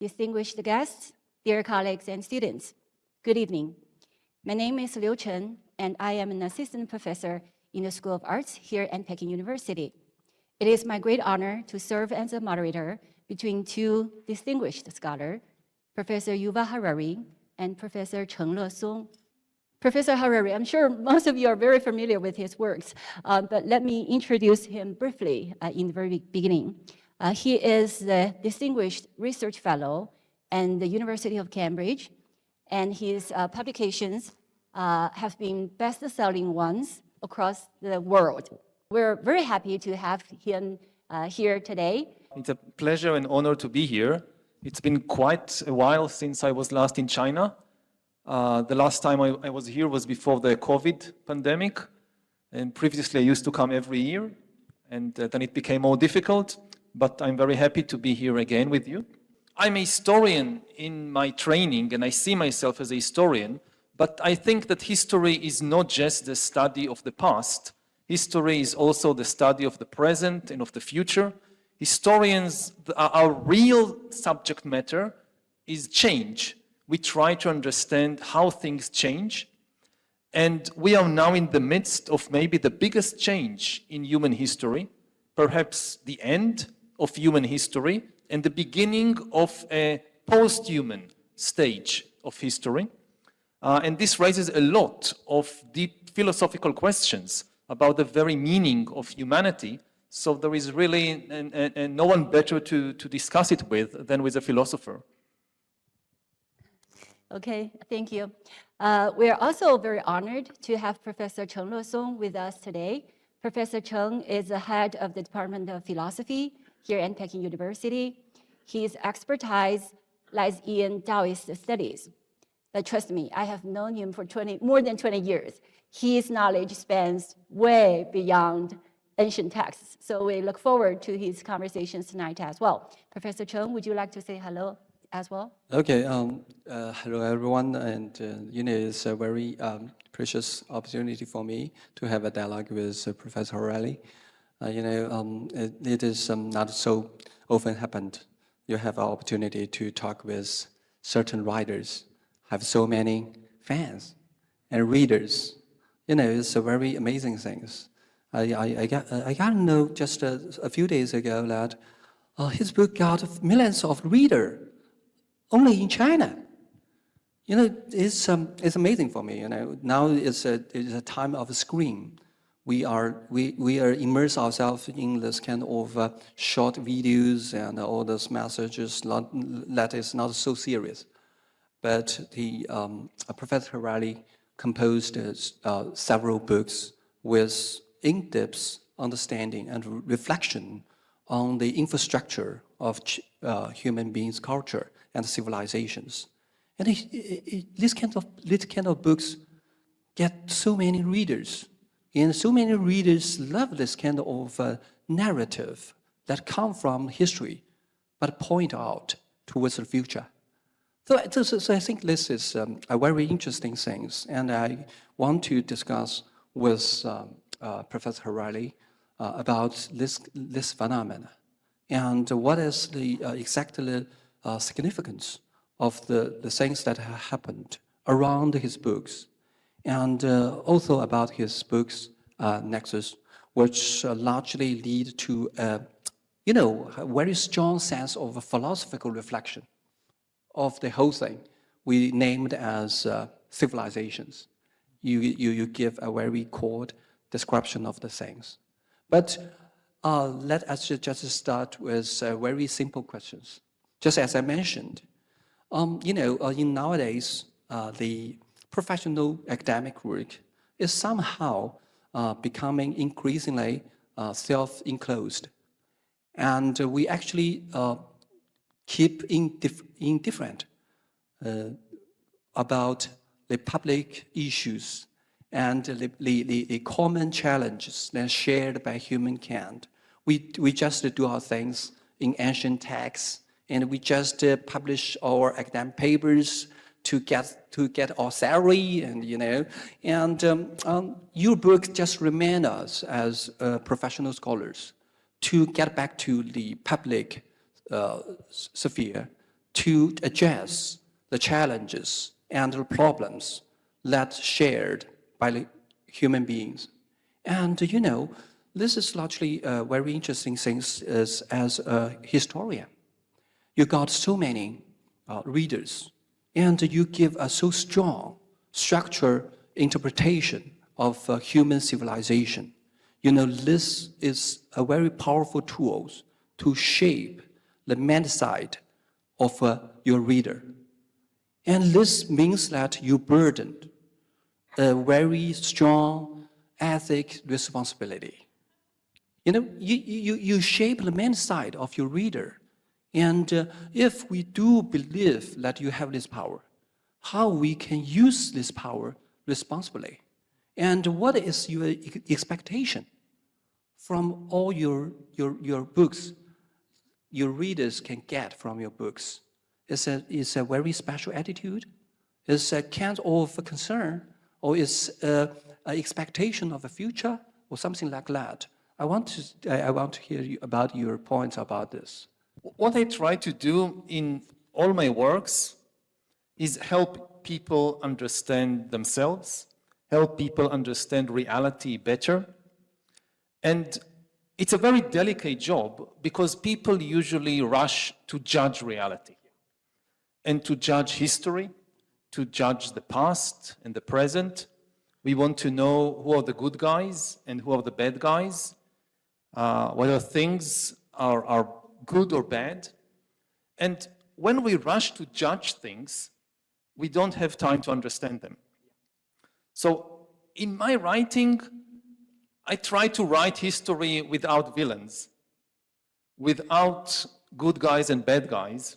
distinguished guests, dear colleagues and students, good evening. My name is Liu Cheng, and I am an assistant professor in the School of Arts here at Peking University. It is my great honor to serve as a moderator between two distinguished scholars, Professor Yuval Harari and Professor Cheng Lesong. Professor Harari, I'm sure most of you are very familiar with his works, but let me introduce him briefly in the very beginning. He is the Distinguished Research Fellow at the University of Cambridge, and his publications have been best-selling ones across the world. We're very happy to have him here today. It's a pleasure and honor to be here. It's been quite a while since I was last in China. The last time I was here was before the COVID pandemic, and previously I used to come every year, and then it became more difficult. But I'm very happy to be here again with you. I'm a historian in my training, and I see myself as a historian, but I think that history is not just the study of the past. History is also the study of the present and of the future. Historians, our real subject matter is change. We try to understand how things change, and we are now in the midst of maybe the biggest change in human history, perhaps the end of human history and the beginning of a post-human stage of history. And this raises a lot of deep philosophical questions about the very meaning of humanity. So there is really no one better to discuss it with than with a philosopher. Okay, thank you. We are also very honored to have Professor Cheng Lesong with us today. Professor Cheng is the head of the Department of Philosophy here at Peking University. His expertise lies in Taoist studies. But trust me, I have known him for more than 20 years. His knowledge spans way beyond ancient texts. So we look forward to his conversations tonight as well. Professor Cheng, would you like to say hello as well? Okay, hello everyone, and it's a very precious opportunity for me to have a dialogue with Professor Harari. It is not so often happened. You have an opportunity to talk with certain writers, have so many fans and readers. It's a very amazing things. I got to know just a few days ago that his book got millions of readers only in China. It's amazing for me. Now it's a time of a screen. We are immerse ourselves in this kind of short videos and all those messages. That is not so serious. But Professor Harari composed several books with in-depth understanding and reflection on the infrastructure of human beings' culture and civilizations. And this kind of books get so many readers. And so many readers love this kind of narrative that come from history, but point out towards the future. So I think this is a very interesting thing, and I want to discuss with Professor Harari about this phenomena and what is the exactly significance of the things that have happened around his books, and also about his books Nexus, which largely lead to a very strong sense of philosophical reflection of the whole thing. We named as civilizations. You give a very short description of the things. But let us just start with very simple questions. Just as I mentioned, in nowadays, the professional academic work is somehow becoming increasingly self-enclosed. And we actually keep indifferent about the public issues and the common challenges that are shared by humankind. We just do our things in ancient texts, and we just publish our academic papers to get our salary, and your book just remind us as professional scholars to get back to the public sphere, to address the challenges and the problems that shared by the human beings. And you know, this is largely a very interesting thing is, as a historian. You got so many readers, and you give a so strong structure interpretation of human civilization. You know, this is a very powerful tool to shape the mindset of your reader. And this means that you burdened a very strong ethic responsibility. You know, you shape the mindset of your reader. And if we do believe that you have this power, how we can use this power responsibly? And what is your expectation from all your books, your readers can get from your books? Is a very special attitude? Is a kind of a concern? Or is an expectation of a future? Or something like that? I want to hear you about your points about this. What I try to do in all my works is help people understand themselves, help people understand reality better. And it's a very delicate job because people usually rush to judge reality and to judge history, to judge the past and the present. We want to know who are the good guys and who are the bad guys, whether things are good or bad. And when we rush to judge things, we don't have time to understand them. So in my writing, I try to write history without villains, without good guys and bad guys,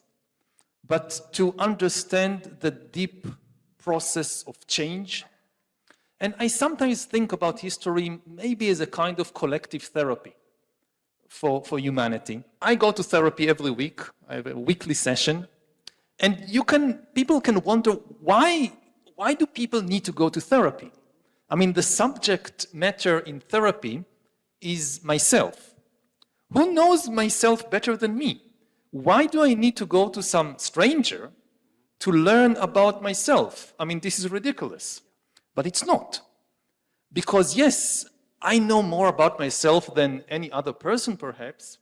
but to understand the deep process of change. And I sometimes think about history maybe as a kind of collective therapy for humanity. I go to therapy every week. I have a weekly session. And people can wonder, why do people need to go to therapy? I mean, the subject matter in therapy is myself. Who knows myself better than me? Why do I need to go to some stranger to learn about myself? I mean, this is ridiculous. But it's not. Because yes, I know more about myself than any other person perhaps,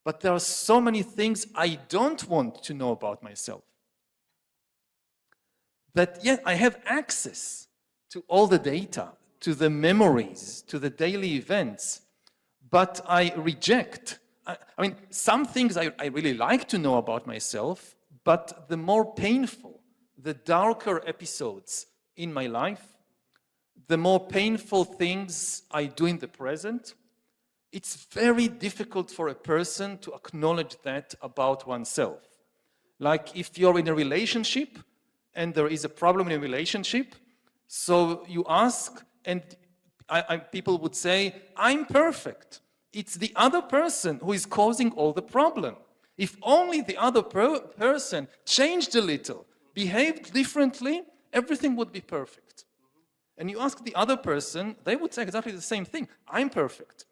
but there are so many things I don't want to know about myself. That yet I have access to all the data, to the memories, to the daily events, but I reject. I mean, some things I really like to know about myself, but the more painful, the darker episodes in my life, the more painful things I do in the present, it's very difficult for a person to acknowledge that about oneself. Like if you're in a relationship and there is a problem in a relationship, so you ask, and people would say, I'm perfect. It's the other person who is causing all the problem. If only the other person changed a little, behaved differently, everything would be perfect. And you ask the other person, they would say exactly the same thing. I'm perfect.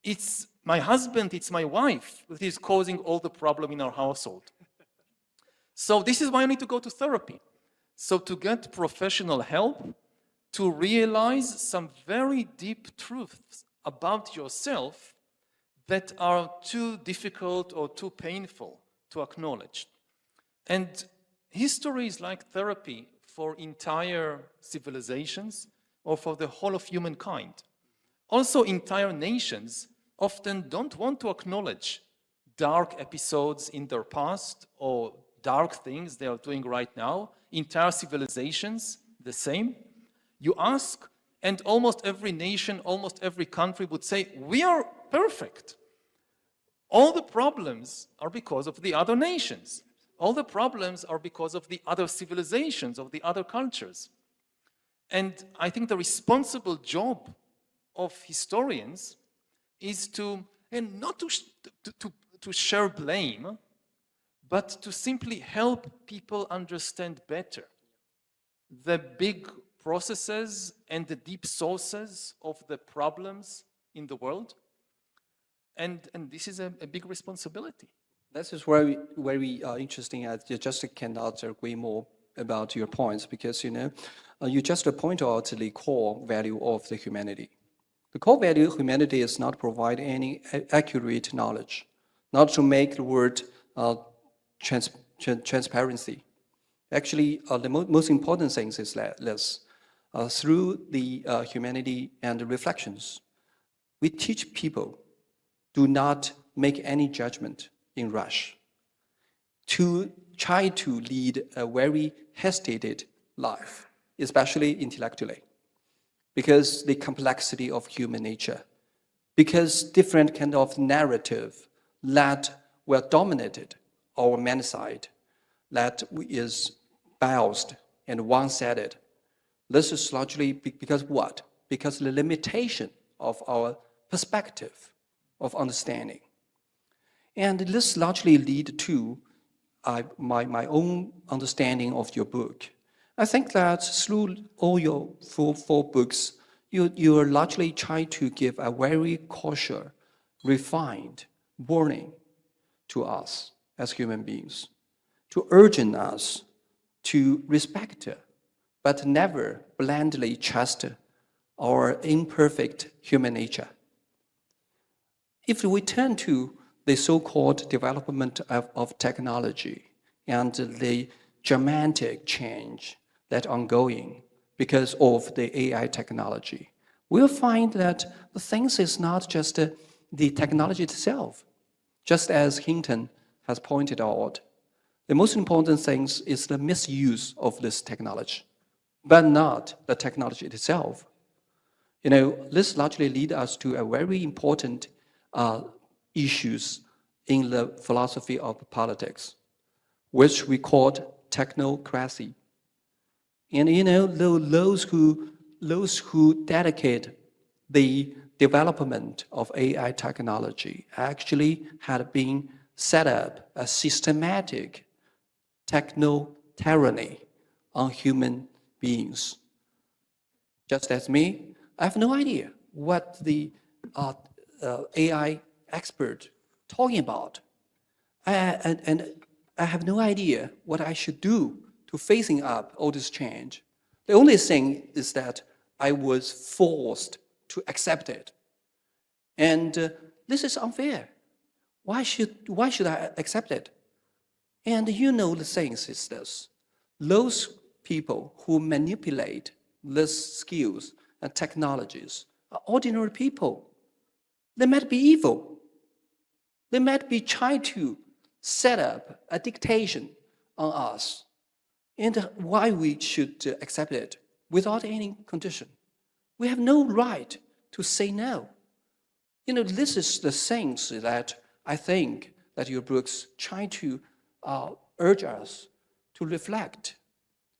It's my husband, it's my wife that is causing all the problem in our household. So this is why you need to go to therapy. So to get professional help, to realize some very deep truths about yourself that are too difficult or too painful to acknowledge. And history is like therapy for entire civilizations or for the whole of humankind. Also, entire nations often don't want to acknowledge dark episodes in their past or dark things they are doing right now. Entire civilizations, the same. You ask, and almost every nation, almost every country would say, we are perfect. All the problems are because of the other nations. All the problems are because of the other civilizations, of the other cultures. And I think the responsible job of historians is to, and not to share blame, but to simply help people understand better the big processes and the deep sources of the problems in the world. And this is a big responsibility. This is very interesting. I just cannot agree more about your points because, you just point out the core value of the humanity. The core value of humanity is not provide any accurate knowledge, not to make the word transparency. Actually, the most important thing is that this. Through the humanity and the reflections, we teach people do not make any judgment in rush, to try to lead a very hesitated life, especially intellectually, because the complexity of human nature, because different kind of narrative that were dominated our man side, that is biased and one-sided. This is largely because what? Because the limitation of our perspective of understanding. And this largely lead to my own understanding of your book. I think that through all your four books, you are largely trying to give a very cautious, refined warning to us as human beings, to urge us to respect, but never blindly trust our imperfect human nature. If we turn to the so-called development of technology and the dramatic change that ongoing because of the AI technology, we'll find that the things is not just the technology itself. Just as Hinton has pointed out, the most important thing is the misuse of this technology, but not the technology itself. This largely leads us to a very important issues in the philosophy of politics, which we called technocracy. And those who dedicate the development of AI technology actually had been set up a systematic techno-tyranny on human beings. Just as me, I have no idea what the AI expert talking about. And I have no idea what I should do to facing up all this change. The only thing is that I was forced to accept it. And this is unfair. Why should I accept it? And the things is this. Those people who manipulate these skills and technologies are ordinary people. They might be evil. They might be trying to set up a dictation on us. And why we should accept it without any condition. We have no right to say no. This is the things that I think that your books try to urge us to reflect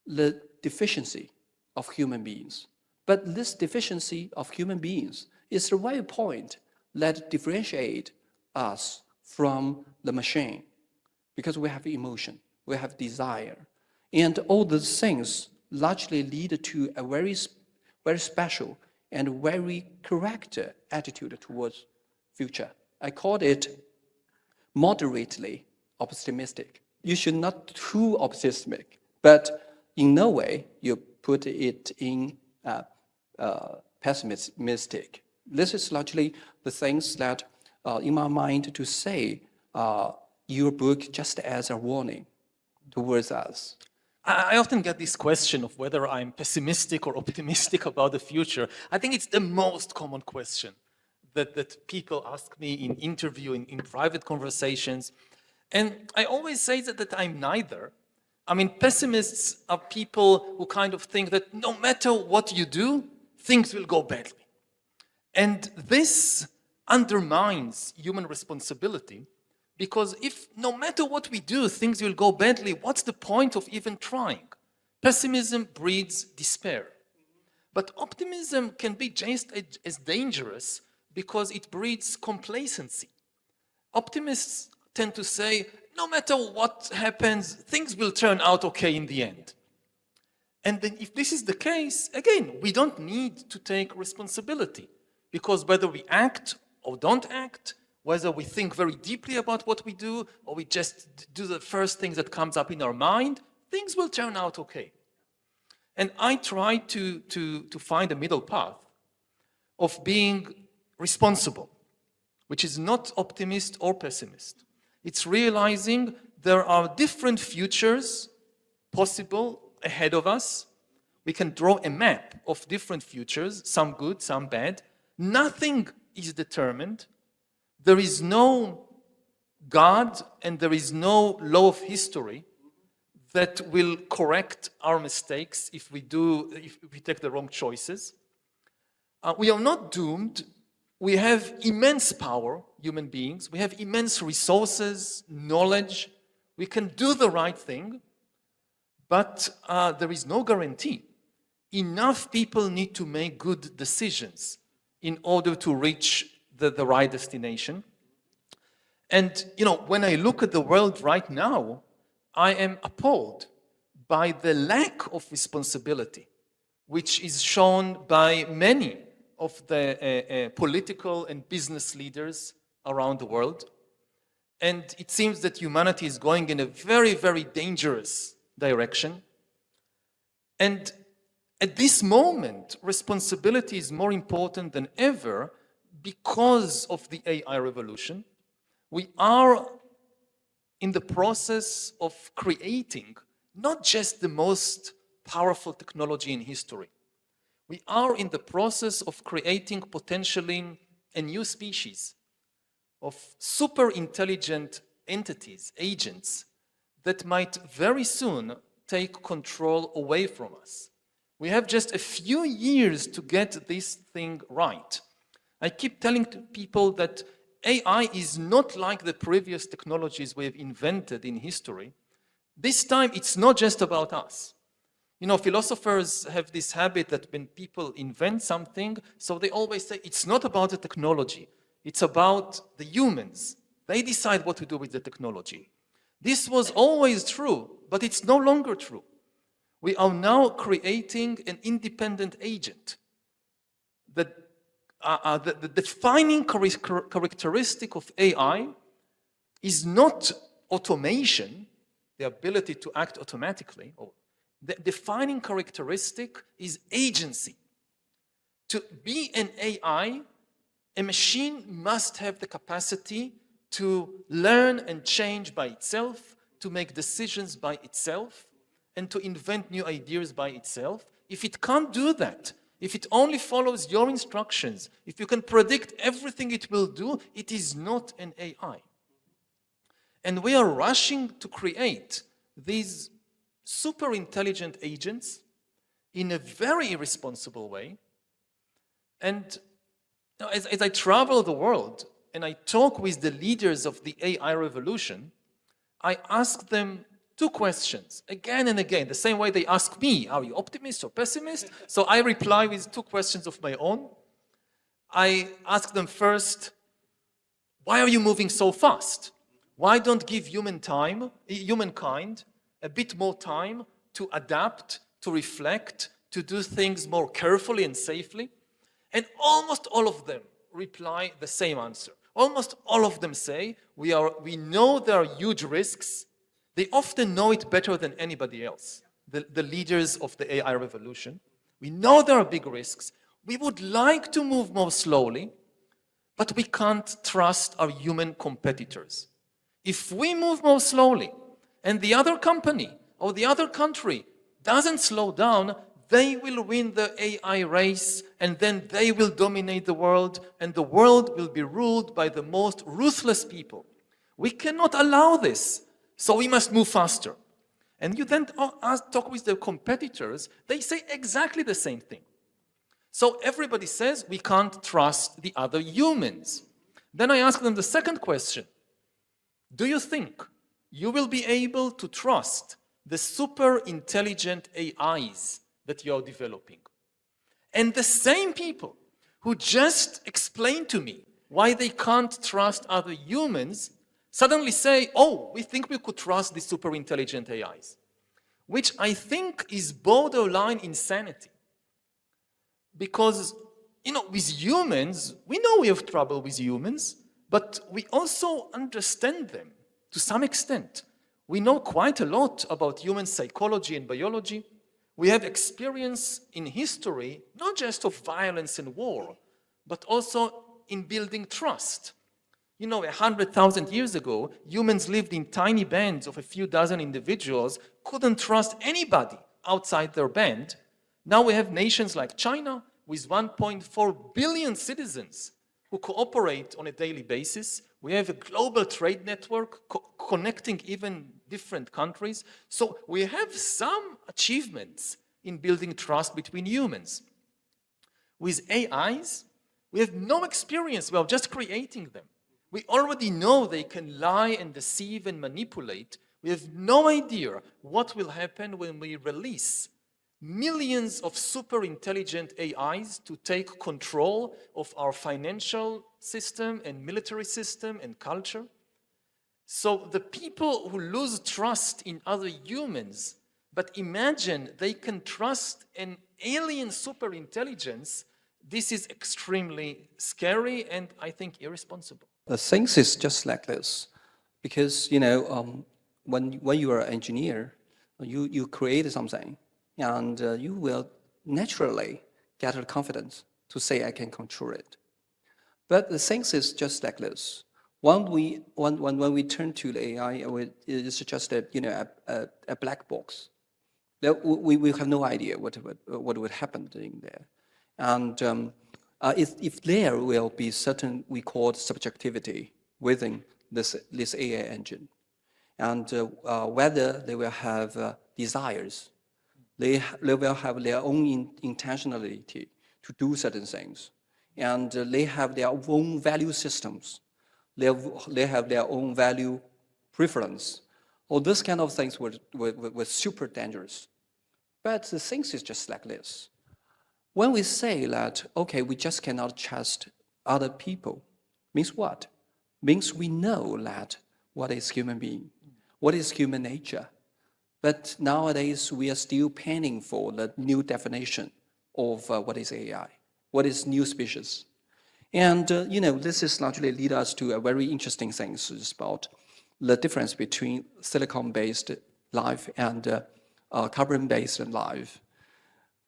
the deficiency of human beings. But this deficiency of human beings is the very point that differentiate us from the machine, because we have emotion, we have desire, and all those things largely lead to a very special and very correct attitude towards future. I called it moderately optimistic. You should not too optimistic, but in no way you put it in pessimistic. This is largely the things that, in my mind, to say your book just as a warning towards us. I often get this question of whether I'm pessimistic or optimistic about the future. I think it's the most common question that people ask me in interview, in private conversations. And I always say that I'm neither. I mean, pessimists are people who kind of think that no matter what you do, things will go badly. And this undermines human responsibility, because if no matter what we do, things will go badly, what's the point of even trying? Pessimism breeds despair. But optimism can be just as dangerous because it breeds complacency. Optimists tend to say, no matter what happens, things will turn out okay in the end. And then if this is the case, again, we don't need to take responsibility, because whether we act or don't act, whether we think very deeply about what we do or we just do the first thing that comes up in our mind, things will turn out okay. And I try to find a middle path of being responsible, which is not optimist or pessimist. It's realizing there are different futures possible ahead of us. We can draw a map of different futures, some good, some bad. Nothing is determined. There is no God and there is no law of history that will correct our mistakes if we take the wrong choices. We are not doomed. We have immense power, human beings. We have immense resources, knowledge. We can do the right thing, but there is no guarantee. Enough people need to make good decisions in order to reach the right destination. And, when I look at the world right now, I am appalled by the lack of responsibility, which is shown by many of the political and business leaders around the world. And it seems that humanity is going in a very, very dangerous direction. And at this moment, responsibility is more important than ever because of the AI revolution. We are in the process of creating not just the most powerful technology in history. We are in the process of creating potentially a new species of super intelligent entities, agents, that might very soon take control away from us. We have just a few years to get this thing right. I keep telling people that AI is not like the previous technologies we have invented in history. This time, it's not just about us. Philosophers have this habit that when people invent something, so they always say, it's not about the technology. It's about the humans. They decide what to do with the technology. This was always true, but it's no longer true. We are now creating an independent agent. The defining characteristic of AI is not automation, the ability to act automatically. The defining characteristic is agency. To be an AI, a machine must have the capacity to learn and change by itself, to make decisions by itself, and to invent new ideas by itself. If it can't do that, if it only follows your instructions, if you can predict everything it will do, it is not an AI. And we are rushing to create these super intelligent agents in a very irresponsible way. And as I travel the world and I talk with the leaders of the AI revolution, I ask them two questions again and again, the same way they ask me, are you optimist or pessimist? So I reply with two questions of my own. I ask them first, why are you moving so fast? Why don't give humankind a bit more time to adapt, to reflect, to do things more carefully and safely? And almost all of them reply the same answer. Almost all of them say, we know there are huge risks. They often know it better than anybody else, the leaders of the AI revolution. We know there are big risks. We would like to move more slowly, but we can't trust our human competitors. If we move more slowly and the other company or the other country doesn't slow down, they will win the AI race and then they will dominate the world and the world will be ruled by the most ruthless people. We cannot allow this. So we must move faster. And you then talk with the competitors, they say exactly the same thing. So everybody says we can't trust the other humans. Then I ask them the second question. Do you think you will be able to trust the super intelligent AIs that you are developing? And the same people who just explained to me why they can't trust other humans suddenly say, oh, we think we could trust the super intelligent AIs, which I think is borderline insanity. Because, with humans, we know we have trouble with humans. but we also understand them to some extent. We know quite a lot about human psychology and biology. We have experience in history, not just of violence and war, but also in building trust. 100,000 years ago, humans lived in tiny bands of a few dozen individuals, couldn't trust anybody outside their band. Now we have nations like China with 1.4 billion citizens who cooperate on a daily basis. We have a global trade network connecting even different countries. So we have some achievements in building trust between humans. With AIs, we have no experience, we are just creating them. We already know they can lie and deceive and manipulate. We have no idea what will happen when we release millions of super intelligent AIs to take control of our financial system and military system and culture. So the people who lose trust in other humans, but imagine they can trust an alien super intelligence, this is extremely scary and I think irresponsible. The things is just like this, because when you are an engineer, you create something, and you will naturally get the confidence to say I can control it. But the things is just like this. When we turn to the AI, it's just a black box. We have no idea what would happen in there, and if there will be certain, we call subjectivity within this AI engine, and whether they will have desires, they will have their own intentionality to do certain things, and they have their own value systems, they have their own value preference. All these kind of things were super dangerous. But the things is just like this. When we say that, okay, we just cannot trust other people, means what? Means we know that what is human being, what is human nature. But nowadays, we are still panning for the new definition of what is AI, what is new species. And, this is largely lead us to a very interesting thing about the difference between silicon-based life and carbon-based life.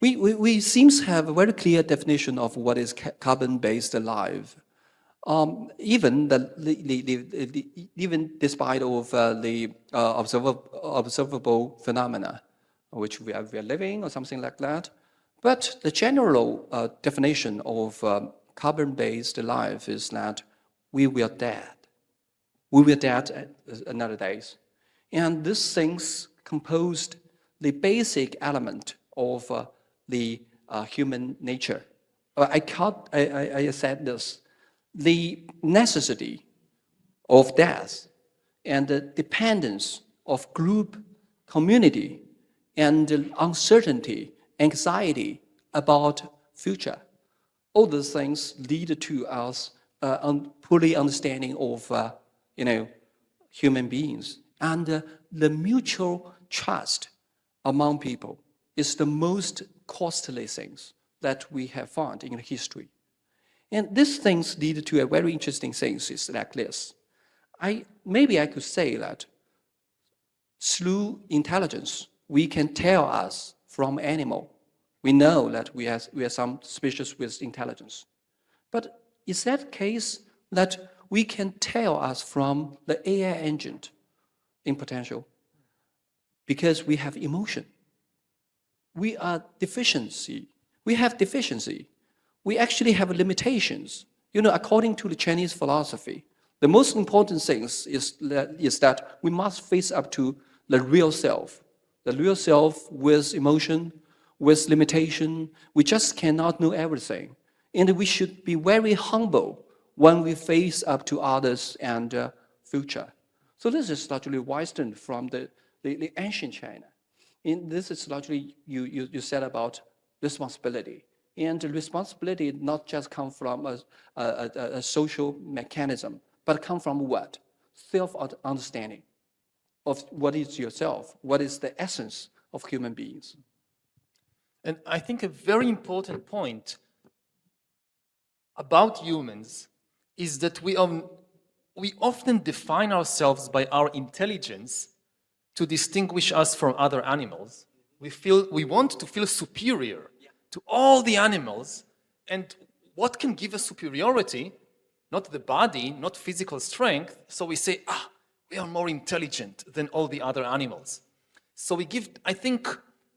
We seem to have a very clear definition of what is carbon-based life. Even despite of the observable phenomena, which we are living or something like that. But the general definition of carbon-based life is that we will dead. We will dead another days. And these things composed the basic element of the human nature. I said this, the necessity of death and the dependence of group, community, and uncertainty, anxiety about future. All those things lead to us fully understanding of human beings. And the mutual trust among people is the most costly things that we have found in history. And these things lead to a very interesting things is like this. Maybe I could say that through intelligence, we can tell us from animal. We know that we are some species with intelligence. But is that case that we can tell us from the AI engine in potential? Because we have emotion. We have deficiency. We actually have limitations. According to the Chinese philosophy, the most important thing is that we must face up to the real self with emotion, with limitation. We just cannot know everything. And we should be very humble when we face up to others and future. So this is largely wisdom from the ancient China. And this is largely, you said about responsibility. And responsibility not just come from a social mechanism, but come from what? Self-understanding of what is yourself, what is the essence of human beings. And I think a very important point about humans is that we are we often define ourselves by our intelligence to distinguish us from other animals. We want to feel superior to all the animals, and what can give us superiority? Not the body, not physical strength, so we say, we are more intelligent than all the other animals. So we give, I think,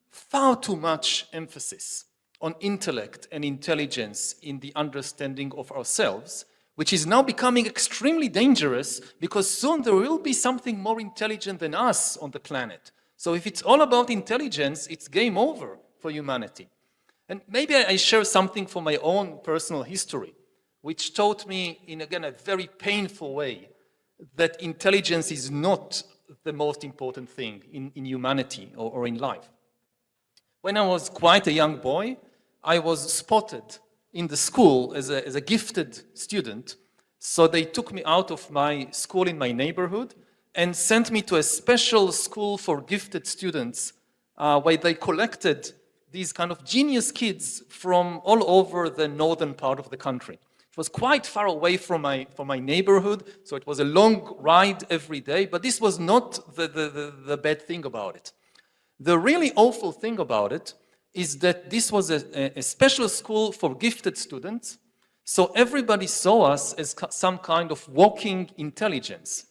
far too much emphasis on intellect and intelligence in the understanding of ourselves, which is now becoming extremely dangerous because soon there will be something more intelligent than us on the planet. So if it's all about intelligence, it's game over for humanity. And maybe I share something from my own personal history, which taught me in, again, a very painful way that intelligence is not the most important thing in humanity or in life. When I was quite a young boy, I was spotted in the school as a gifted student. So they took me out of my school in my neighborhood and sent me to a special school for gifted students where they collected these kind of genius kids from all over the northern part of the country. It was quite far away from my neighborhood, so it was a long ride every day, but this was not the bad thing about it. The really awful thing about it is that this was a special school for gifted students, so everybody saw us as some kind of walking intelligence.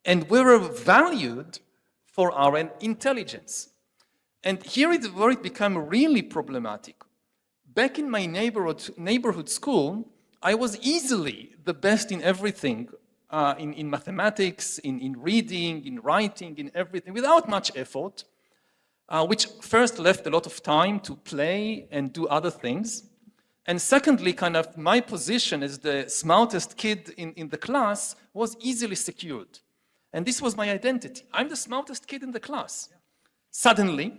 And we were valued for our intelligence. And here is where it became really problematic. Back in my neighborhood school, I was easily the best in everything, in mathematics, in reading, in writing, in everything, without much effort. Which first left a lot of time to play and do other things. And secondly, kind of my position as the smartest kid in the class was easily secured. And this was my identity. I'm the smartest kid in the class. Suddenly,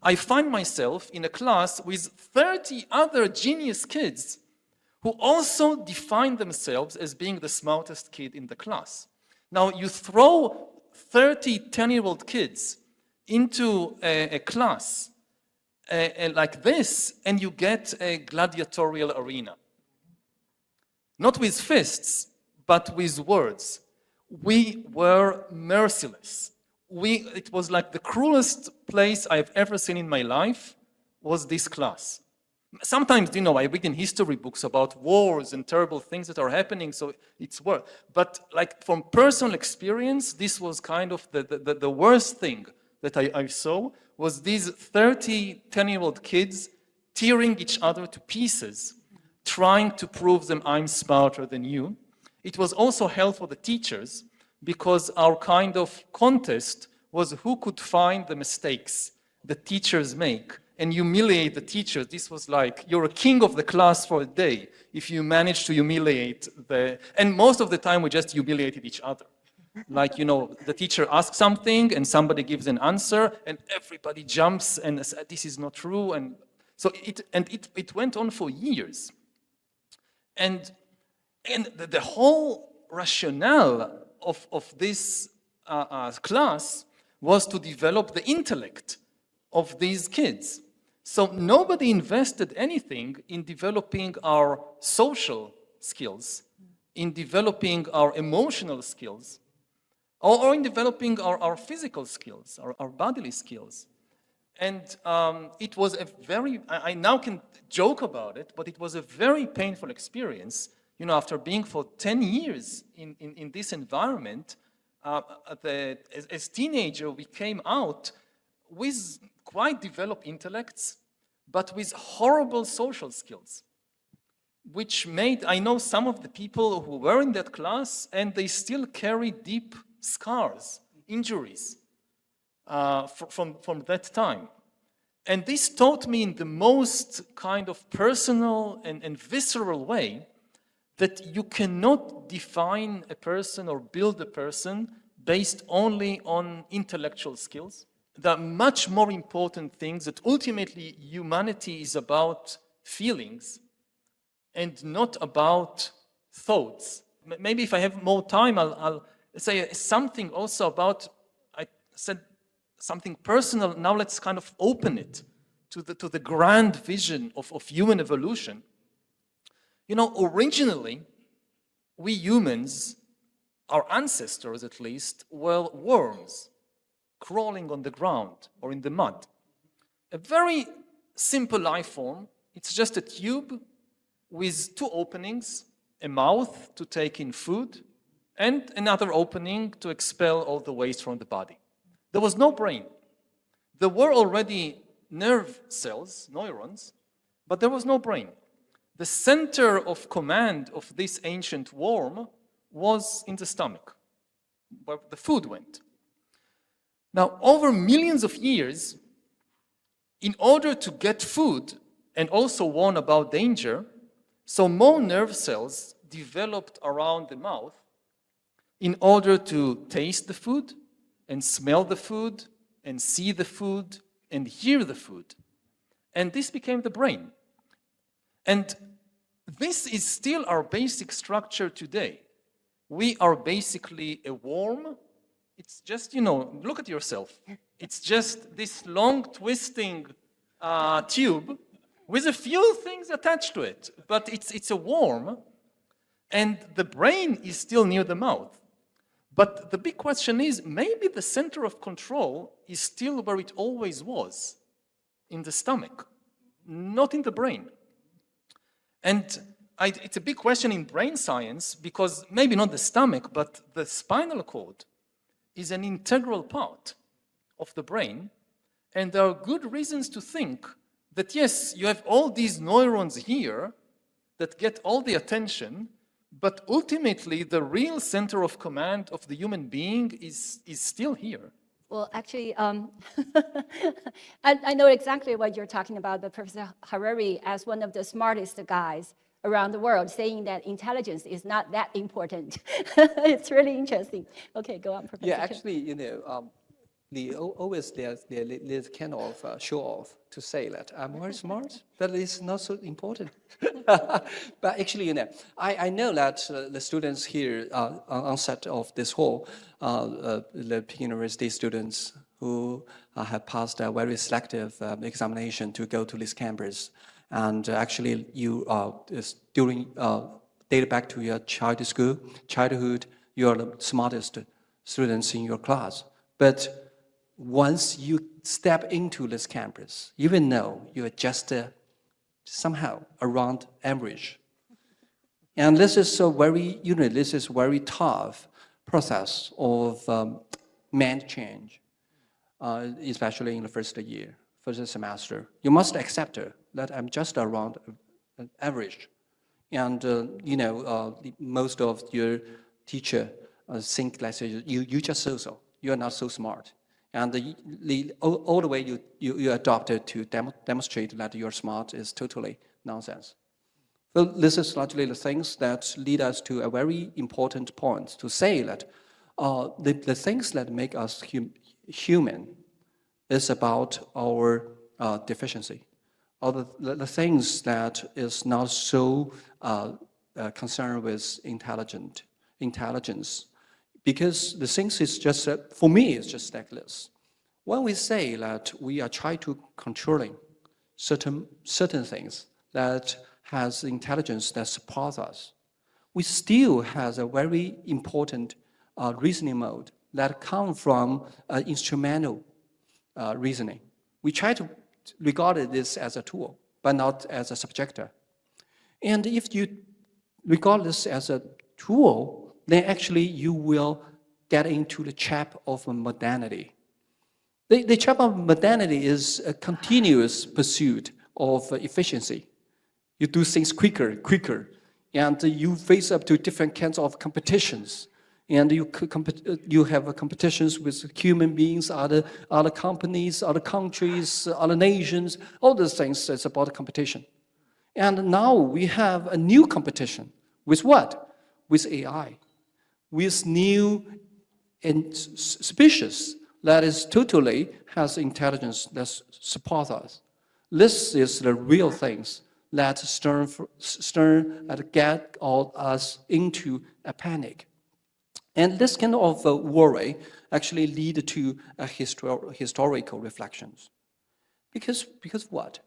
I find myself in a class with 30 other genius kids who also define themselves as being the smartest kid in the class. Now, you throw 30 10-year-old kids into a class like this, and you get a gladiatorial arena. Not with fists, but with words. We were merciless. It was like the cruelest place I've ever seen in my life was this class. Sometimes, I read in history books about wars and terrible things that are happening, so it's worse. But like from personal experience, this was kind of the worst thing that I saw was these 30 10-year-old kids tearing each other to pieces, trying to prove them I'm smarter than you. It was also hell for the teachers because our kind of contest was who could find the mistakes the teachers make and humiliate the teachers. This was like, you're a king of the class for a day if you manage to humiliate and most of the time we just humiliated each other. Like, the teacher asks something and somebody gives an answer and everybody jumps and says, this is not true. And so it went on for years. And the whole rationale of this class was to develop the intellect of these kids. So nobody invested anything in developing our social skills, in developing our emotional skills, or in developing our physical skills, our bodily skills. And it was I now can joke about it, but it was a very painful experience. After being for 10 years in this environment, as teenager, we came out with quite developed intellects, but with horrible social skills, which made, I know some of the people who were in that class, and they still carry deep scars, injuries from that time. And this taught me in the most kind of personal and visceral way that you cannot define a person or build a person based only on intellectual skills. There are much more important things that ultimately humanity is about feelings and not about thoughts. Maybe if I have more time, I'll say something also about, I said something personal, now let's kind of open it to the grand vision of human evolution. Originally, we humans our ancestors at least, were worms crawling on the ground or in the mud. A very simple life form. It's just a tube with two openings, a mouth to take in food, and another opening to expel all the waste from the body. There was no brain. There were already nerve cells, neurons, but there was no brain. The center of command of this ancient worm was in the stomach, where the food went. Now, over millions of years, in order to get food and also warn about danger, so more nerve cells developed around the mouth in order to taste the food and smell the food and see the food and hear the food. And this became the brain. And this is still our basic structure today. We are basically a worm. It's just, look at yourself. It's just this long twisting tube with a few things attached to it. But it's a worm, and the brain is still near the mouth. But the big question is, maybe the center of control is still where it always was, in the stomach, not in the brain. And it's a big question in brain science, because maybe not the stomach, but the spinal cord is an integral part of the brain. And there are good reasons to think that, yes, you have all these neurons here that get all the attention, but ultimately the real center of command of the human being is still here. Well, actually, I know exactly what you're talking about, but Professor Harari, as one of the smartest guys around the world, saying that intelligence is not that important. It's really interesting. Okay, go on, Professor. Yeah, actually, always there's kind of show off to say that I'm very smart, but it's not so important. But actually, I know that the students here on set of this hall, the Peking University students who have passed a very selective examination to go to this campus, and actually you dated back to your childhood, you are the smartest students in your class. But once you step into this campus, even though you are just somehow around average, and this is a very tough process of mind change, especially in the first semester. You must accept that I'm just around average, and most of your teacher think like you just so you are not so smart. And all the way you adopted to demonstrate that you're smart is totally nonsense. So this is largely the things that lead us to a very important point to say that the things that make us human is about our deficiency, or the things that is not so concerned with intelligence. Because the things is just, for me, it's just like this. When we say that we are trying to controlling certain things that has intelligence that supports us, we still has a very important reasoning mode that comes from instrumental reasoning. We try to regard this as a tool, but not as a subjector. And if you regard this as a tool, then actually you will get into the trap of modernity. The trap of modernity is a continuous pursuit of efficiency. You do things quicker, and you face up to different kinds of competitions. And you have competitions with human beings, other companies, other countries, other nations, all those things. It's about competition. And now we have a new competition. With what? With AI. With new and species that is totally has intelligence that supports us. This is the real things that stir and get all us into a panic. And this kind of worry actually lead to a historical reflections. Because what?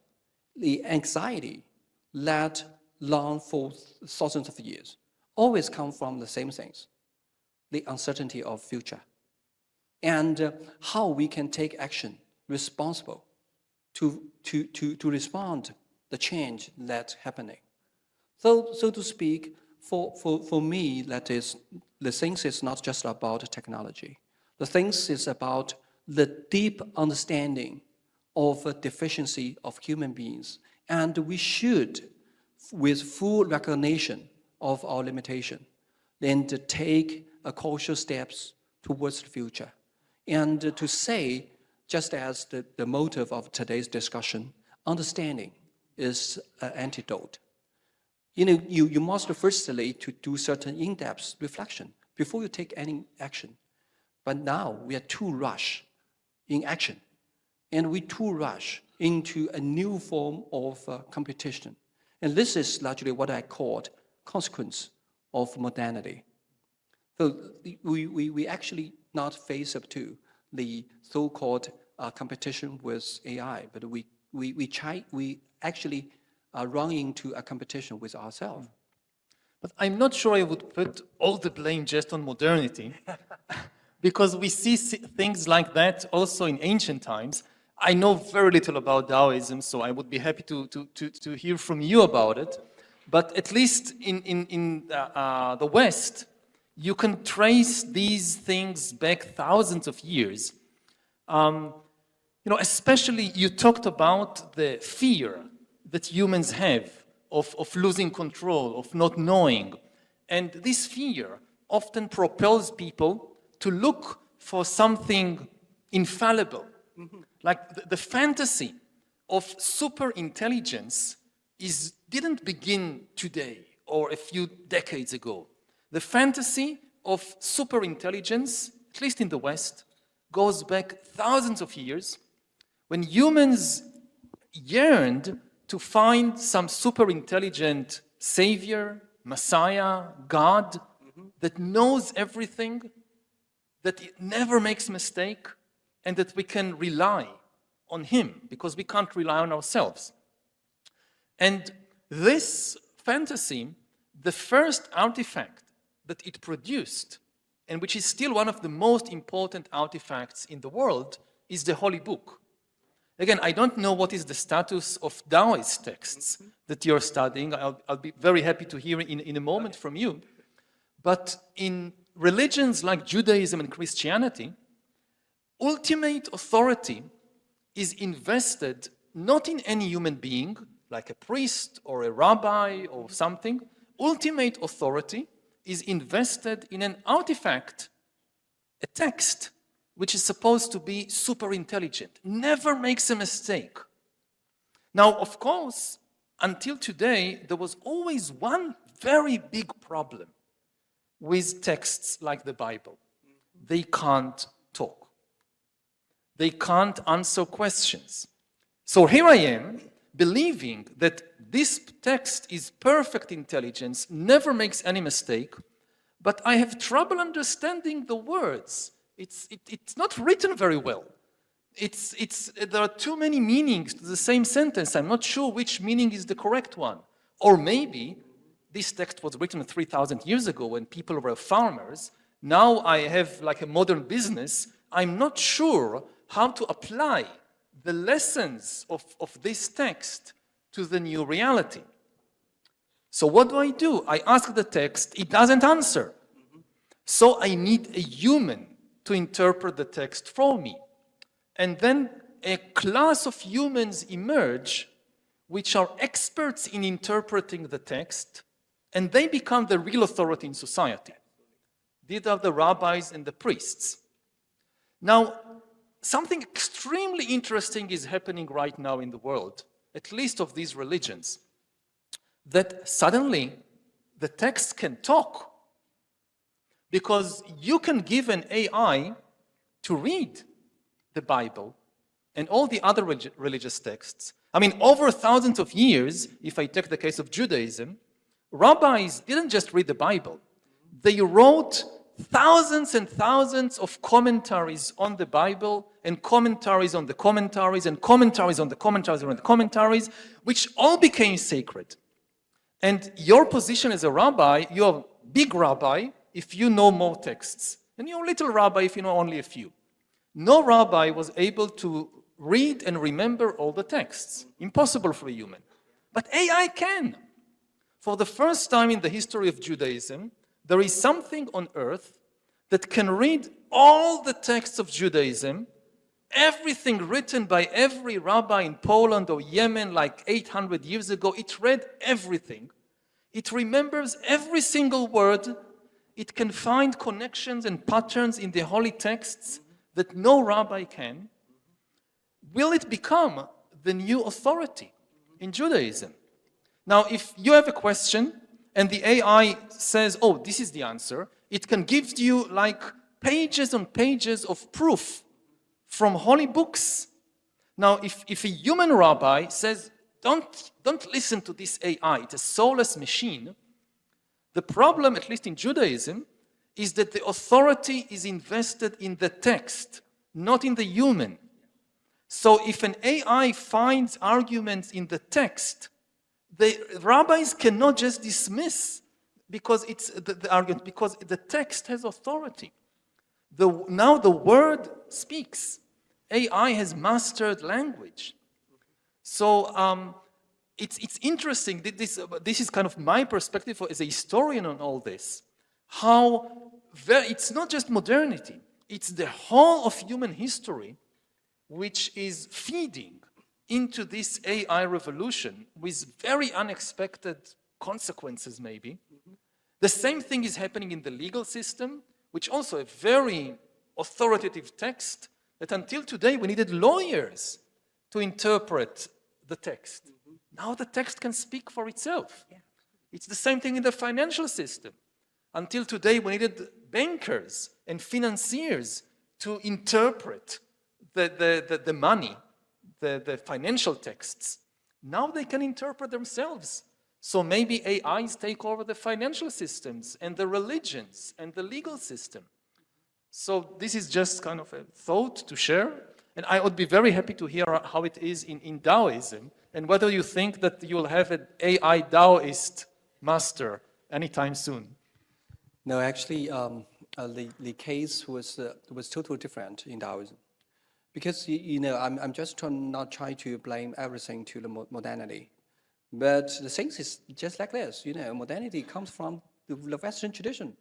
The anxiety that long for thousands of years always come from the same things. the uncertainty of future, and how we can take action responsible to respond the change that's happening. So to speak, for me, that is, the things is not just about technology. The things is about the deep understanding of a deficiency of human beings. And we should, with full recognition of our limitation, then to take cautious steps towards the future. And to say, just as the motive of today's discussion, understanding is an antidote. You must firstly to do certain in-depth reflection before you take any action. But now we are too rushed in action, and we too rush into a new form of competition. And this is largely what I called consequence of modernity. So we actually not face up to the so-called competition with AI, but we actually run into a competition with ourselves. But I'm not sure I would put all the blame just on modernity, because we see things like that also in ancient times. I know very little about Taoism, so I would be happy to hear from you about it. But at least in the West, you can trace these things back thousands of years. Especially you talked about the fear that humans have of losing control, of not knowing. And this fear often propels people to look for something infallible. Like the fantasy of super intelligence didn't begin today or a few decades ago. The fantasy of super intelligence, at least in the West, goes back thousands of years when humans yearned to find some super intelligent savior, Messiah, God, that knows everything, that never makes mistake, and that we can rely on him, because we can't rely on ourselves. And this fantasy, the first artifact that it produced, and which is still one of the most important artifacts in the world, is the Holy Book. Again, I don't know what is the status of Taoist texts that you're studying. I'll be very happy to hear in a moment from you. But in religions like Judaism and Christianity, ultimate authority is invested not in any human being, like a priest or a rabbi or something. Ultimate authority is invested in an artifact, a text, which is supposed to be super intelligent, never makes a mistake. Now, of course, until today, there was always one very big problem with texts like the Bible. They can't talk. They can't answer questions. So here I am, believing that this text is perfect intelligence, never makes any mistake, but I have trouble understanding the words. It's not written very well. There are too many meanings to the same sentence. I'm not sure which meaning is the correct one. Or maybe this text was written 3,000 years ago when people were farmers. Now I have like a modern business. I'm not sure how to apply the lessons of this text to the new reality. So what do? I ask the text, it doesn't answer. So I need a human to interpret the text for me. And then a class of humans emerge which are experts in interpreting the text, and they become the real authority in society. These are the rabbis and the priests. Now, something extremely interesting is happening right now in the world, at least of these religions, that suddenly the text can talk. Because you can give an AI to read the Bible and all the other religious texts. I mean, over thousands of years, if I take the case of Judaism, rabbis didn't just read the Bible. They wrote thousands and thousands of commentaries on the Bible, and commentaries on the commentaries, and commentaries on the commentaries on the commentaries, which all became sacred. And your position as a rabbi, you're a big rabbi, if you know more texts, and you're a little rabbi if you know only a few. No rabbi was able to read and remember all the texts. Impossible for a human. But AI can. For the first time in the history of Judaism, there is something on earth that can read all the texts of Judaism, everything written by every rabbi in Poland or Yemen like 800 years ago. It read everything. It remembers every single word. It can find connections and patterns in the holy texts that no rabbi can. Will it become the new authority in Judaism? Now, if you have a question and the AI says, oh, this is the answer, it can give you like pages and pages of proof from holy books. Now, if a human rabbi says, don't listen to this AI, it's a soulless machine, the problem, at least in Judaism, is that the authority is invested in the text, not in the human. So if an AI finds arguments in the text, the rabbis cannot just dismiss because it's the argument, because the text has authority. Now the word speaks. AI has mastered language. So it's interesting. This is kind of my perspective as a historian on all this. How it's not just modernity, it's the whole of human history which is feeding into this AI revolution with very unexpected consequences, maybe. The same thing is happening in the legal system, which also a very authoritative text that until today we needed lawyers to interpret the text. Now the text can speak for itself. It's the same thing in the financial system. Until today we needed bankers and financiers to interpret the money, the financial texts. Now they can interpret themselves. So maybe AIs take over the financial systems and the religions and the legal system. So this is just kind of a thought to share. And I would be very happy to hear how it is in Taoism and whether you think that you'll have an AI Taoist master anytime soon. No, actually, the case was totally different in Taoism. Because, I'm just not trying to blame everything to the modernity. But the thing is just like this, modernity comes from the Western tradition.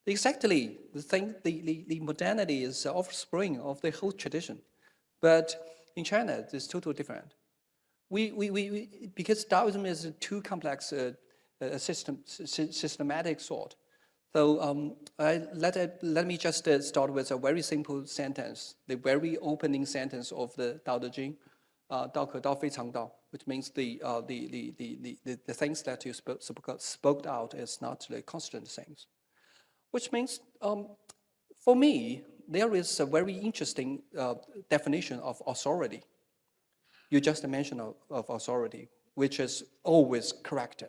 Exactly, the modernity is the offspring of the whole tradition. But in China, it's totally different. Because Taoism is a too complex systematic sort. So let me just start with a very simple sentence, the very opening sentence of the Tao Te Ching, 道可道非常道, which means the things that you spoke out is not the constant things. Which means, for me, there is a very interesting definition of authority. You just mentioned of authority, which is always correct.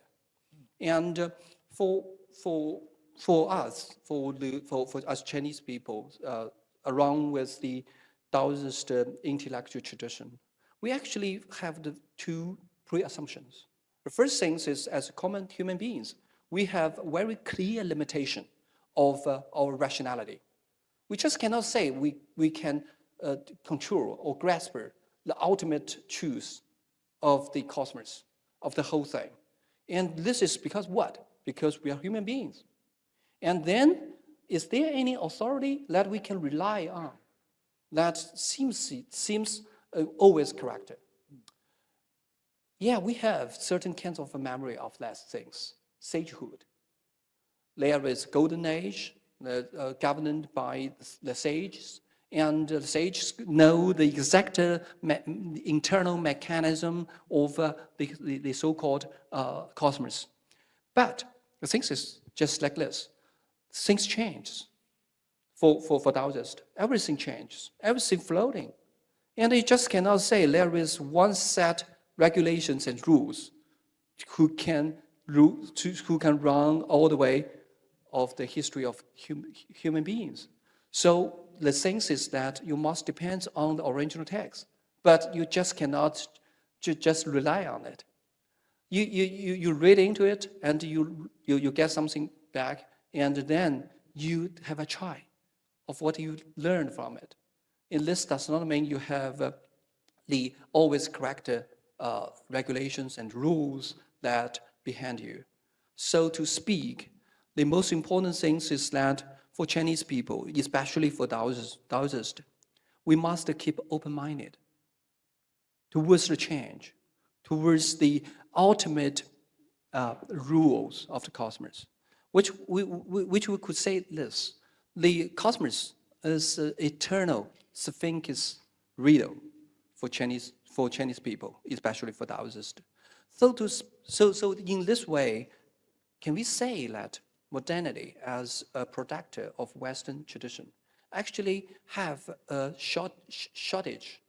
And for us Chinese people, along with the Taoist intellectual tradition, we actually have the two pre-assumptions. The first thing is, as common human beings, we have very clear limitation of our rationality. We just cannot say we can control or grasp the ultimate truth of the cosmos, of the whole thing. And this is because what? Because we are human beings. And then, is there any authority that we can rely on that seems always correct? Yeah, we have certain kinds of a memory of those things. Sagehood. There is golden age, governed by the sages, and the sages know the exact internal mechanism of the so-called cosmos. But the thing is just like this. Things change for Taoists. Everything changes, everything floating. And you just cannot say there is one set regulations and rules who can run all the way of the history of human beings. So the thing is that you must depend on the original text, but you just cannot just rely on it. You read into it and you get something back, and then you have a try of what you learn from it. And this does not mean you have the always correct regulations and rules that behind you. So to speak, the most important thing is that for Chinese people, especially for Taoists, we must keep open-minded towards the change, towards the ultimate rules of the cosmos, which we could say this: the cosmos is an eternal Sphinx riddle for Chinese people, especially for Taoists. So in this way, can we say that modernity as a product of Western tradition actually have a shortage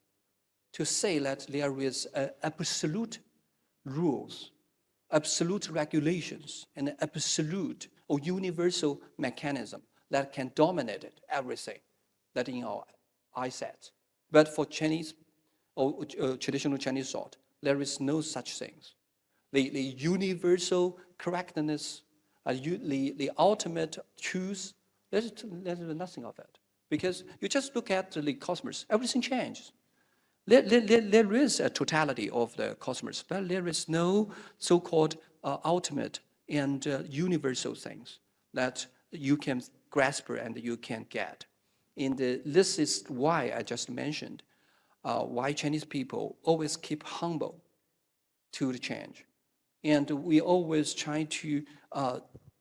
to say that there is absolute rules, absolute regulations, and absolute or universal mechanism that can dominate everything that in our eyesight. But for Chinese or traditional Chinese thought, there is no such things. The universal correctness, the ultimate truth, there's nothing of it. Because you just look at the cosmos, everything changes. There is a totality of the cosmos, but there is no so-called ultimate and universal things that you can grasp and you can get. And this is why I just mentioned why Chinese people always keep humble to the change. And we always try to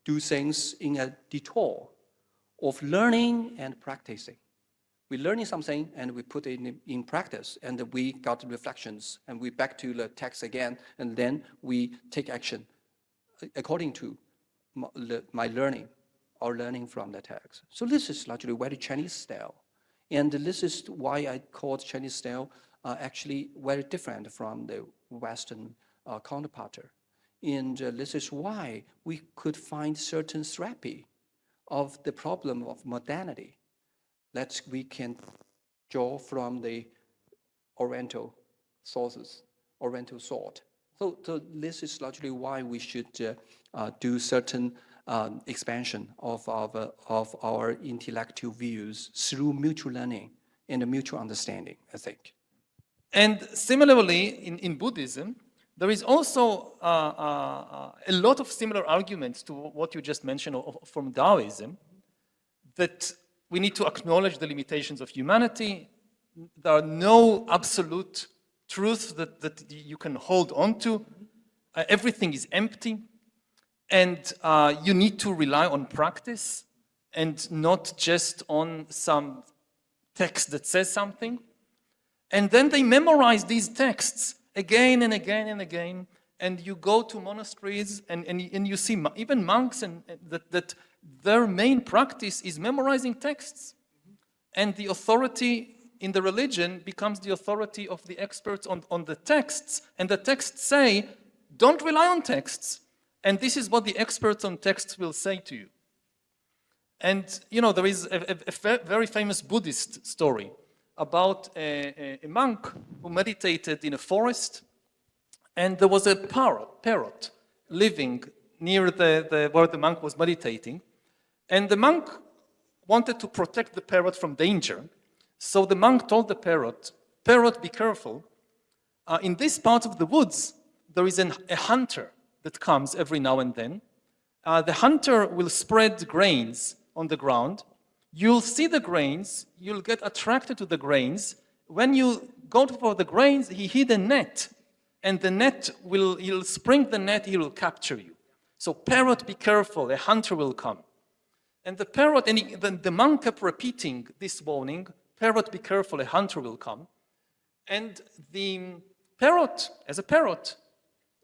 do things in a detour of learning and practicing. We're learning something and we put it in practice, and we got reflections, and we back to the text again, and then we take action according to my learning or learning from the text. So this is largely very Chinese style. And this is why I called Chinese style actually very different from the Western counterpart. And this is why we could find certain therapy of the problem of modernity that we can draw from the Oriental sources, Oriental thought. So this is largely why we should do certain expansion of our intellectual views through mutual learning and mutual understanding, I think. And similarly, in Buddhism, there is also a lot of similar arguments to what you just mentioned from Taoism, that we need to acknowledge the limitations of humanity. There are no absolute truths that you can hold on to. Everything is empty. And you need to rely on practice and not just on some text that says something. And then they memorize these texts again and again and again. And you go to monasteries and you see even monks that their main practice is memorizing texts. And the authority in the religion becomes the authority of the experts on the texts. And the texts say, don't rely on texts. And this is what the experts on texts will say to you. And, you know, there is a very famous Buddhist story about a monk who meditated in a forest, and there was a parrot living near where the monk was meditating. And the monk wanted to protect the parrot from danger. So the monk told the parrot, "Parrot, be careful. In this part of the woods, there is a hunter that comes every now and then. The hunter will spread grains on the ground. You'll see the grains, you'll get attracted to the grains. When you go for the grains, he hid a net, and the net he'll spring the net, he will capture you. So parrot, be careful, a hunter will come." And the parrot, the monk kept repeating this warning, "Parrot, be careful, a hunter will come." And the parrot, as a parrot,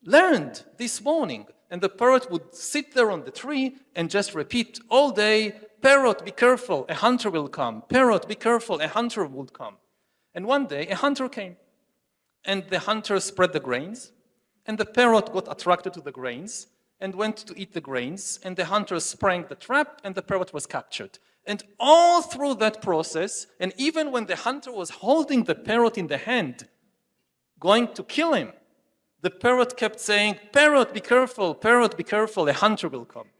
learned this warning, and the parrot would sit there on the tree and just repeat all day, "Parrot, be careful, a hunter will come. Parrot, be careful, a hunter will come." And one day, a hunter came, and the hunter spread the grains, and the parrot got attracted to the grains and went to eat the grains, and the hunter sprang the trap, and the parrot was captured. And all through that process, and even when the hunter was holding the parrot in the hand, going to kill him, the parrot kept saying, "Parrot, be careful, a hunter will come."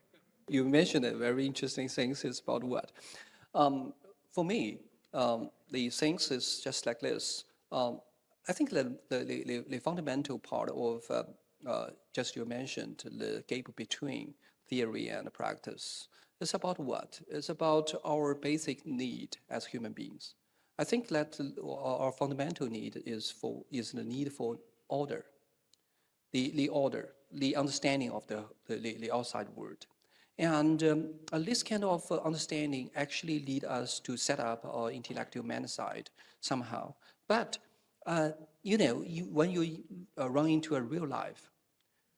you mentioned a very interesting things is about what? For me, the things is just like this. I think the fundamental part of just you mentioned the gap between theory and practice. It's about what? It's about our basic need as human beings. I think that our fundamental need is the need for order, the order, the understanding of the outside world. And this kind of understanding actually lead us to set up our intellectual man side somehow. But you know, when you run into a real life,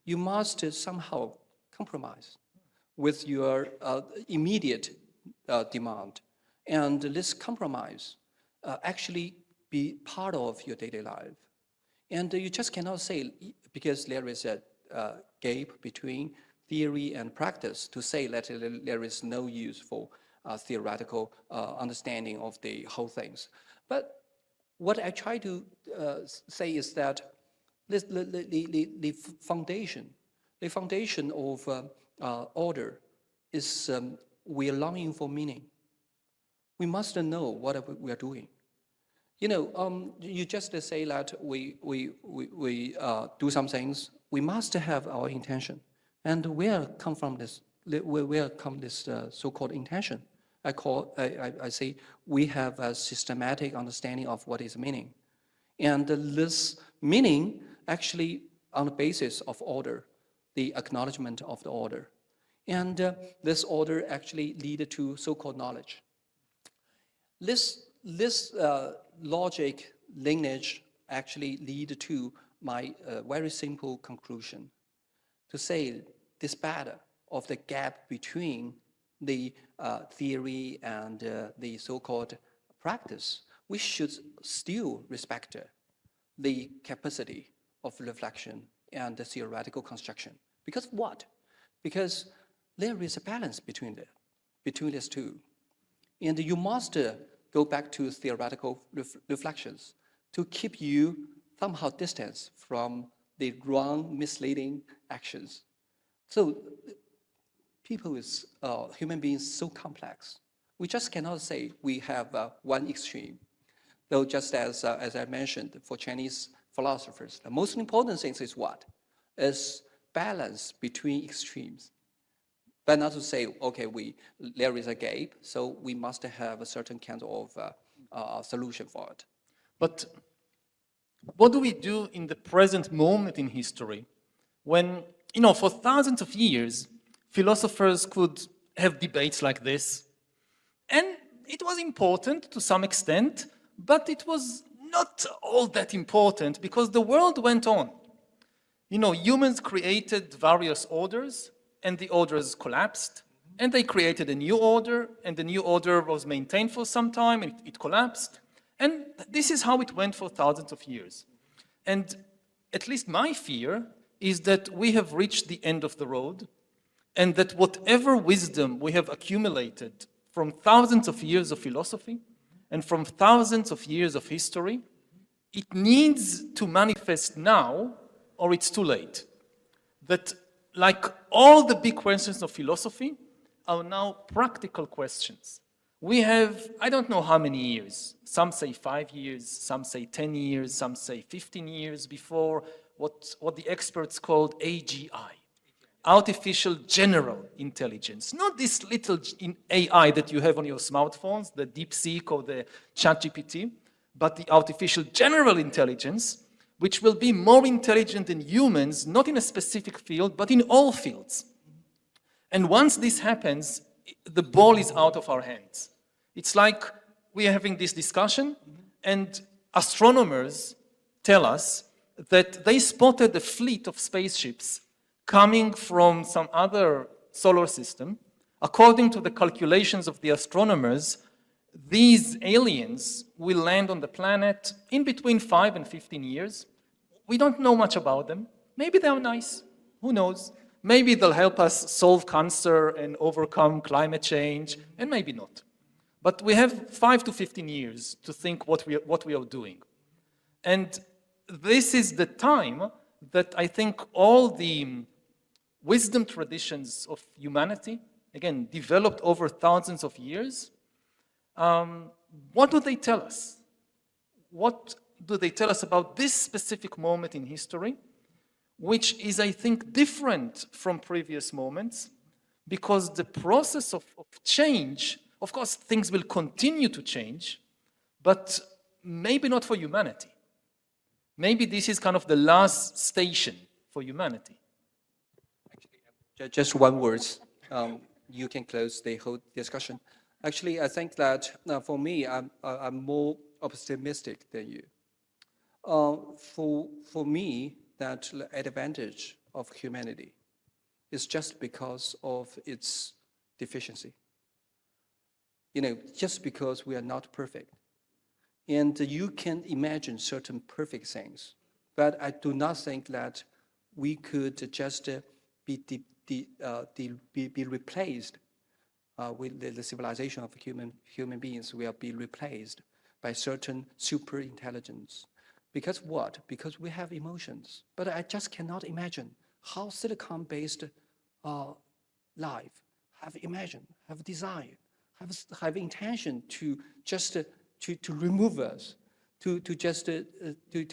you must somehow compromise with your immediate demand. And this compromise actually be part of your daily life. And you just cannot say, because there is a gap between theory and practice, to say that there is no use for theoretical understanding of the whole things. But what I try to say is that the foundation of order is we are longing for meaning. We must know what we are doing. You know, you just say that we do some things. We must have our intention, and where come from this? Where come this so-called intention? I say we have a systematic understanding of what is meaning, and this meaning actually on the basis of order, the acknowledgement of the order, and this order actually lead to so-called knowledge. This logic lineage actually lead to my very simple conclusion to say this matter of the gap between the theory and the so-called practice. We should still respect the capacity of reflection and the theoretical construction. Because what? Because there is a balance between these two. And you must go back to theoretical reflections to keep you somehow distance from the wrong, misleading actions. So people is, human beings so complex. We just cannot say we have one extreme. Though just as I mentioned, for Chinese philosophers, the most important thing is what? Is balance between extremes. But not to say, okay, there is a gap, so we must have a certain kind of solution for it. But what do we do in the present moment in history when, you know, for thousands of years, philosophers could have debates like this, and it was important to some extent, but it was not all that important because the world went on. You know, humans created various orders, and the orders collapsed, and they created a new order, and the new order was maintained for some time, and it collapsed. And this is how it went for thousands of years. And at least my fear is that we have reached the end of the road, and that whatever wisdom we have accumulated from thousands of years of philosophy and from thousands of years of history, it needs to manifest now, or it's too late. That like all the big questions of philosophy are now practical questions. We have, I don't know how many years. Some say 5 years, some say 10 years, some say 15 years before what the experts called AGI, artificial general intelligence. Not this little AI that you have on your smartphones, the DeepSeek or the ChatGPT, but the artificial general intelligence, which will be more intelligent than humans, not in a specific field, but in all fields. And once this happens, the ball is out of our hands. It's like we are having this discussion, and astronomers tell us that they spotted a fleet of spaceships coming from some other solar system. According to the calculations of the astronomers, these aliens will land on the planet in between 5 and 15 years. We don't know much about them. Maybe they're nice. Who knows? Maybe they'll help us solve cancer and overcome climate change, and maybe not. But we have 5 to 15 years to think what we are doing. And this is the time that I think all the wisdom traditions of humanity again, developed over thousands of years, what do they tell us? What do they tell us about this specific moment in history, which is, I think, different from previous moments, because the process of change, of course, things will continue to change, but maybe not for humanity. Maybe this is kind of the last station for humanity. Actually, just one word. You can close the whole discussion. Actually, I think that for me, I'm more optimistic than you. For me, that advantage of humanity is just because of its deficiency. Just because we are not perfect. And you can imagine certain perfect things, but I do not think that we could just be replaced with the civilization of human beings. Will be replaced by certain super intelligence. Because what? Because we have emotions. But I just cannot imagine how silicon-based life have imagined, have desire, have intention to just to remove us, to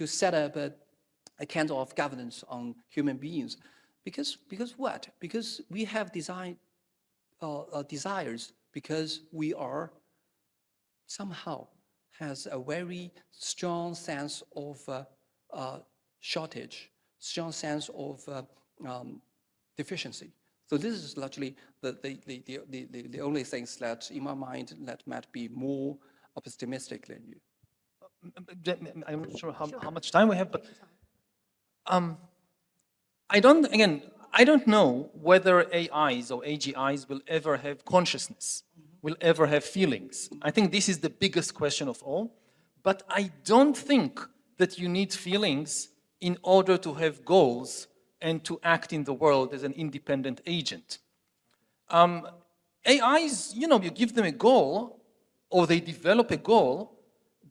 set up a kind of governance on human beings, because what? Because we have desires, because we are somehow has a very strong sense of shortage, strong sense of deficiency. So this is largely the only things that in my mind that might be more optimistic than you. I'm not sure how much time we have, but I don't know whether AIs or AGIs will ever have consciousness, will ever have feelings. I think this is the biggest question of all, but I don't think that you need feelings in order to have goals and to act in the world as an independent agent. AIs, you give them a goal, or they develop a goal,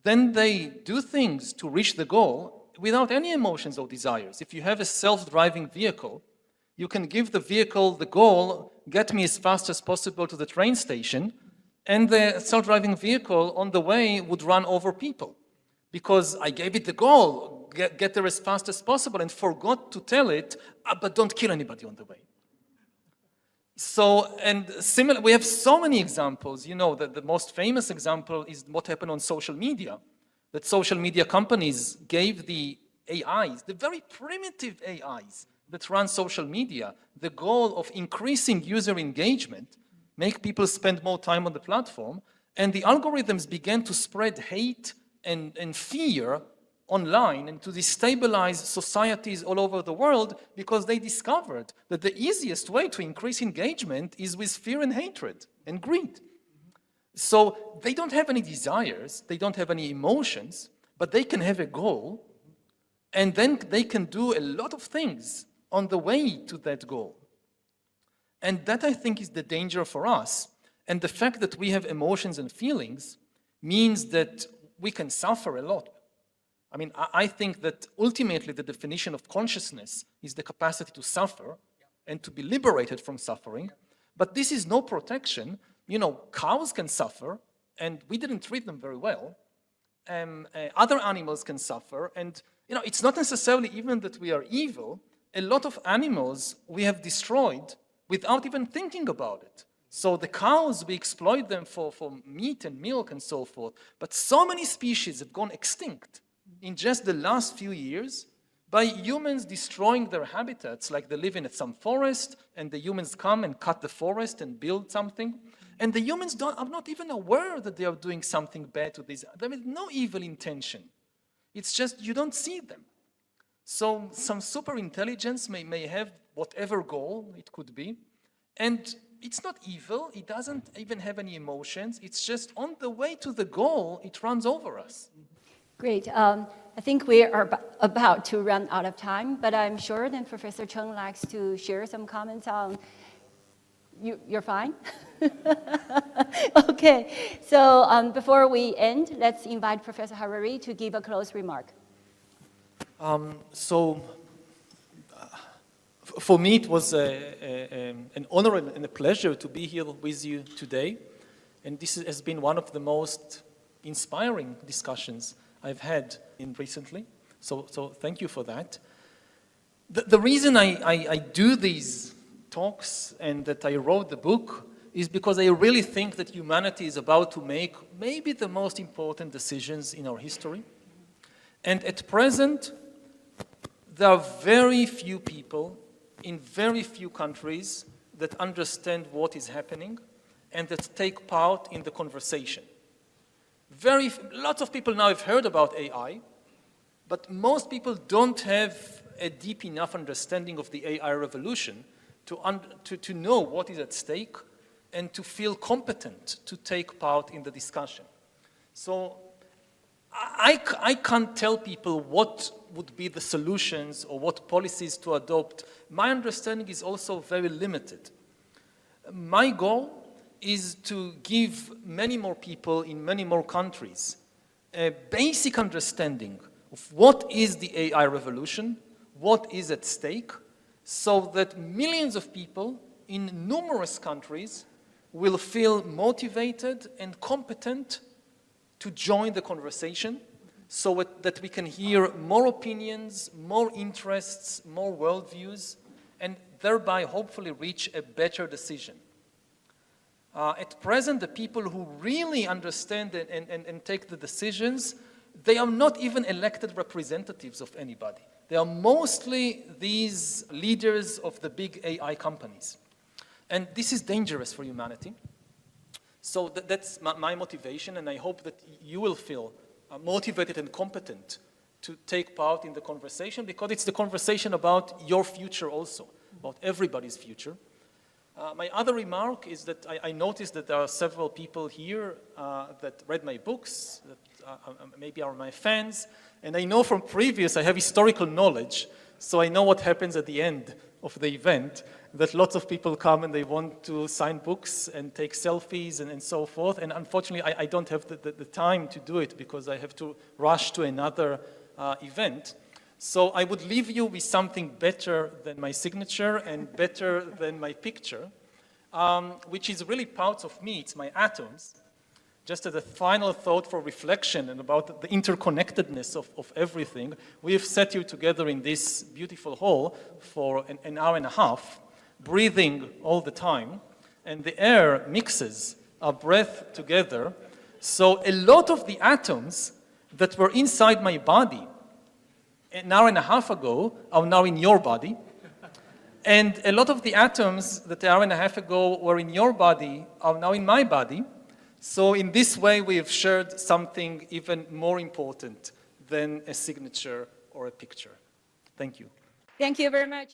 then they do things to reach the goal without any emotions or desires. If you have a self-driving vehicle, you can give the vehicle the goal, get me as fast as possible to the train station, and the self-driving vehicle on the way would run over people. Because I gave it the goal, get there as fast as possible, and forgot to tell it, but don't kill anybody on the way. So, and similar, we have so many examples. That the most famous example is what happened on social media. That social media companies gave the AIs, the very primitive AIs that run social media, the goal of increasing user engagement, make people spend more time on the platform, and the algorithms began to spread hate and fear online and to destabilize societies all over the world, because they discovered that the easiest way to increase engagement is with fear and hatred and greed. So they don't have any desires, they don't have any emotions, but they can have a goal, and then they can do a lot of things on the way to that goal. And that, I think, is the danger for us. And the fact that we have emotions and feelings means that we can suffer a lot. I mean, I think that ultimately the definition of consciousness is the capacity to suffer and to be liberated from suffering. But this is no protection. Cows can suffer, and we didn't treat them very well. Other animals can suffer, and it's not necessarily even that we are evil. A lot of animals we have destroyed without even thinking about it. So the cows, we exploit them for meat and milk and so forth. But so many species have gone extinct in just the last few years by humans destroying their habitats, like they live in some forest, and the humans come and cut the forest and build something. And the humans are not even aware that they are doing something bad to these. There is no evil intention. It's just you don't see them. So some super intelligence may have whatever goal it could be, and it's not evil, it doesn't even have any emotions, it's just on the way to the goal, it runs over us. Great. I think we are about to run out of time, but I'm sure that Professor Cheng likes to share some comments on. You're fine? Okay. So before we end, let's invite Professor Harari to give a close remark. For me, it was an honor and a pleasure to be here with you today. And this has been one of the most inspiring discussions I've had recently. So thank you for that. The reason I do these talks and that I wrote the book is because I really think that humanity is about to make maybe the most important decisions in our history. And at present, there are very few people in very few countries that understand what is happening and that take part in the conversation. Lots of people now have heard about AI, but most people don't have a deep enough understanding of the AI revolution to know what is at stake and to feel competent to take part in the discussion. So I can't tell people what would be the solutions or what policies to adopt. My understanding is also very limited. My goal is to give many more people in many more countries a basic understanding of what is the AI revolution, what is at stake, so that millions of people in numerous countries will feel motivated and competent to join the conversation so that we can hear more opinions, more interests, more worldviews, and thereby hopefully reach a better decision. At present, the people who really understand and take the decisions, they are not even elected representatives of anybody. They are mostly these leaders of the big AI companies. And this is dangerous for humanity. So that's my motivation, and I hope that you will feel motivated and competent to take part in the conversation, because it's the conversation about your future also, about everybody's future. My other remark is that I noticed that there are several people here that read my books, that maybe are my fans, and I know from previous, I have historical knowledge, so I know what happens at the end of the event, that lots of people come and they want to sign books and take selfies and so forth, and unfortunately I don't have the time to do it because I have to rush to another event. So I would leave you with something better than my signature and better than my picture, which is really parts of me, it's my atoms. Just as a final thought for reflection and about the interconnectedness of everything, we have sat here together in this beautiful hall for an hour and a half, breathing all the time, and the air mixes our breath together. So a lot of the atoms that were inside my body an hour and a half ago are now in your body. And a lot of the atoms that an hour and a half ago were in your body are now in my body. So in this way, we have shared something even more important than a signature or a picture. Thank you. Thank you very much.